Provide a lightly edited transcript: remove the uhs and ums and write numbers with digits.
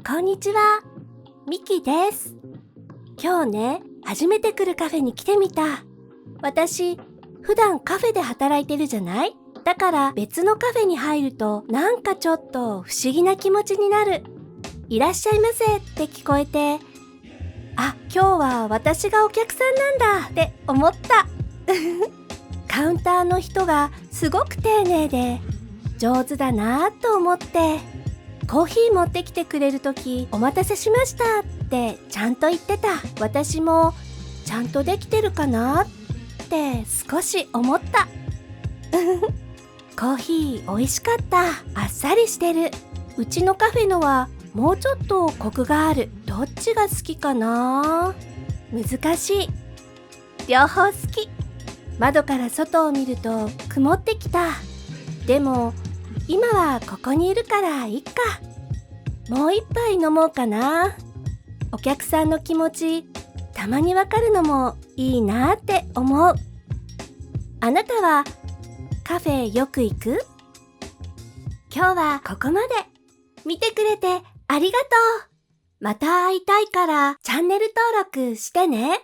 こんにちは、ミキです。今日ね、初めて来るカフェに来てみた。私、普段カフェで働いてるじゃない？だから別のカフェに入るとなんかちょっと不思議な気持ちになる。いらっしゃいませって聞こえて、あ、今日は私がお客さんなんだって思った。カウンターの人がすごく丁寧で上手だなぁと思って、コーヒー持ってきてくれるときお待たせしましたってちゃんと言ってた。私もちゃんとできてるかなって少し思った。コーヒー美味しかった。あっさりしてる。うちのカフェのはもうちょっとコクがある。どっちが好きかな？難しい。両方好き。窓から外を見ると曇ってきた。でも今はここにいるからいっか。もう一杯飲もうかな。お客さんの気持ちたまにわかるのもいいなって思う。あなたはカフェよく行く？今日はここまで。見てくれてありがとう。また会いたいからチャンネル登録してね。